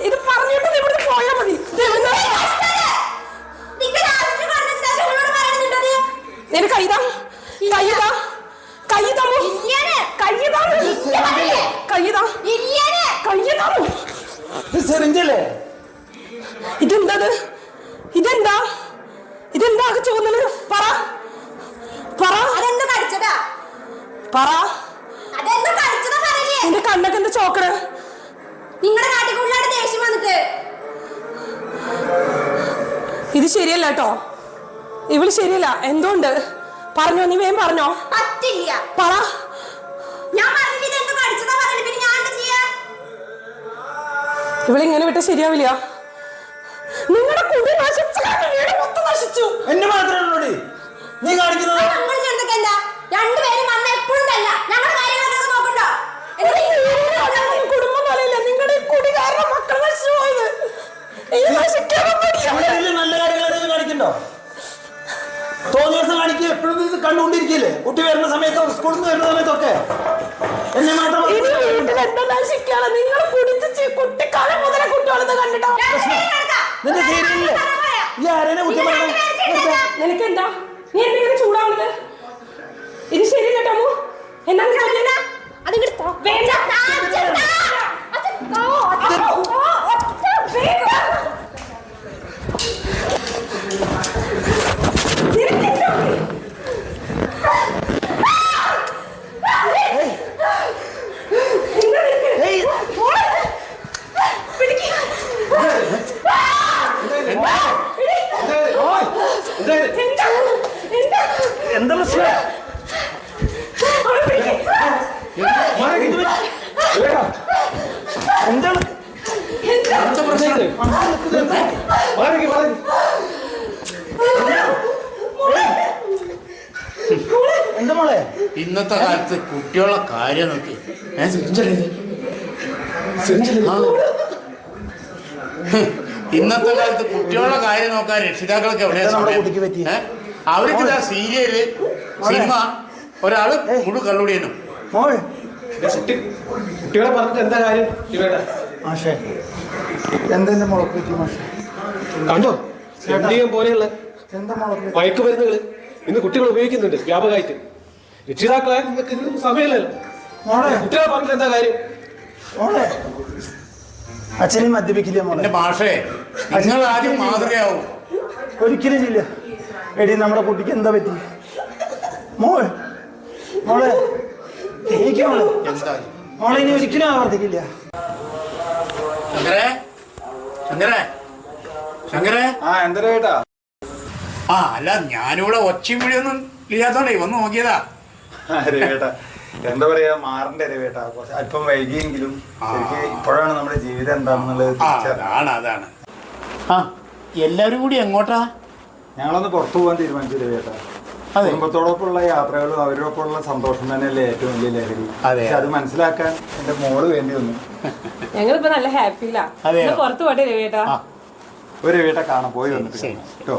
ഇത് പറഞ്ഞിട്ട് ഇവിടുന്ന് പോയാ മതി. കൈതാ കൈതാ കൈതാ കൈതാ കൈതാ കൈതാ. ഇതെന്താ ഇതെന്താ ഇതെന്താ ചോന്നത്? പറ പറ. അതെന്താ കടിച്ചതാ? പറ. അതെന്താ കടിച്ചതാ? പറയില്ലേ. എന്റെ കണ്ണൊക്കെ എന്താ ചോക്കണ്? നിങ്ങളുടെ കാട്ടിക്കുള്ളിലാണ് ദേഷ്യം വന്നിട്ട്. ഇത് ശരിയല്ല കേട്ടോ, ഇവള് ശരിയല്ല. എന്തുകൊണ്ട് പറഞ്ഞോ? നീ വേഗം പറഞ്ഞോ. പറ്റില്ല. പറ. ഞാൻ പറഞ്ഞില്ല ഇതെന്താ കടിച്ചതാ പറയില്ല. പിന്നെ ഞാൻ എന്താ ചെയ്യാ? ഇവളിങ്ങനെ വിട്ട ശരിയാവില്ല. നിങ്ങളുടെ കുടി നശിച്ചു. എന്നെ മാത്രമേ നീ കാണിക്കുന്നത്. രണ്ടുപേരും വന്ന എപ്പോഴും തല്ല. ഞങ്ങളുടെ കാര്യങ്ങളൊക്കെ നോക്കണ്ടോ? കുടുംബം പോലെയല്ല. നിങ്ങളുടെ കുടി കാരണം മക്കൾ നശിച്ചു പോയത്. നല്ല കാര്യങ്ങൾ കാണിക്കണ്ടോ? തോന്നിയ ദിവസം കാണിക്കുക. എപ്പോഴും ഇത് കണ്ടുകൊണ്ടിരിക്കില്ലേ? കുട്ടി വരുന്ന സമയത്തോ സ്കൂളിൽ നിന്ന് വരുന്ന സമയത്തൊക്കെ എന്നെ മാത്രം നിങ്ങൾ കുടിച്ച് കുട്ടിക്കാലം മുതലേ കുട്ടികളെന്ന് കണ്ടിട്ടോ. നിന്റെ സീരിയലില്ലേ ഈ ആരെന്നെ കുറ്റം പറയണം? നിനക്കെന്താ നീ എന്തെങ്കിലും ചൂടാവുന്നത്? ഇത് ശരിയല്ല ടമു. എന്താ എന്താ പ്രശ്നം? എന്താ മോളെ? ഇന്നത്തെ കാലത്ത് കുട്ടികളുടെ കാര്യം നോക്കി ഇന്നത്തെ കാലത്ത് കുട്ടികളുടെ കാര്യം നോക്കാൻ രക്ഷിതാക്കൾക്ക് എവിടെയാ? അവർക്ക് ഇതാ സീരിയല് സിനിമ ഒരാള് മുഴു കള്ളുടിയനും. കുട്ടികളെ പറഞ്ഞിട്ട് എന്താ കാര്യം? മാഷേ എന്തെന്റെ മുളക്ക് പറ്റി മാഷേ? കണ്ടോ പോലെയുള്ള മയക്കുമരുന്നുകൾ ഇന്ന് കുട്ടികൾ ഉപയോഗിക്കുന്നുണ്ട് വ്യാപകമായിട്ട്. രക്ഷിതാക്കളെ നിങ്ങൾക്ക് ഇന്ന് സമയമില്ലല്ലോ. കുട്ടികളെ പറഞ്ഞിട്ട് എന്താ കാര്യം? അച്ഛനെയും മദ്യപിക്കില്ല മോളെ. മാഷേ നിങ്ങൾ ആദ്യം മാതൃകയാവും. ഒരിക്കലും ഇല്ല. എടി നമ്മുടെ കുട്ടിക്ക് എന്താ പറ്റി? മോളെ മോളെ മോളെ ഇനി ഒരിക്കലും ആവർത്തിക്കില്ല. ആ അല്ല ഞാനിവിടെ ഒച്ചയും വിളിയൊന്നും ഇല്ലാത്തോണ്ടേ വന്ന് നോക്കിയതാ. എന്താ പറയാ, മാറണ്ടേ രവേട്ടാ. അല്പം വൈകിയെങ്കിലും ഇപ്പോഴാണ് നമ്മുടെ ജീവിതം എന്താണെന്നുള്ളത്. അതാണ്. ആ എല്ലാവരും കൂടി എങ്ങോട്ടാ? ഞങ്ങളൊന്ന് പുറത്തു പോകാൻ തീരുമാനിച്ചു രവേട്ടാ. കുടുംബത്തോടൊപ്പമുള്ള യാത്രകളും അവരോടൊപ്പമുള്ള സന്തോഷം തന്നെയല്ലേ ഏറ്റവും വലിയ ലഹരി. പക്ഷെ അത് മനസ്സിലാക്കാൻ എന്റെ മോള് വേണ്ടി വന്നു. ഞങ്ങളിപ്പോ നല്ല ഹാപ്പിയിലാ. പുറത്തു പോട്ടെ രവേട്ടാ. ഒരു രവേട്ട കാണാൻ പോയി വന്നിട്ട് കേട്ടോ.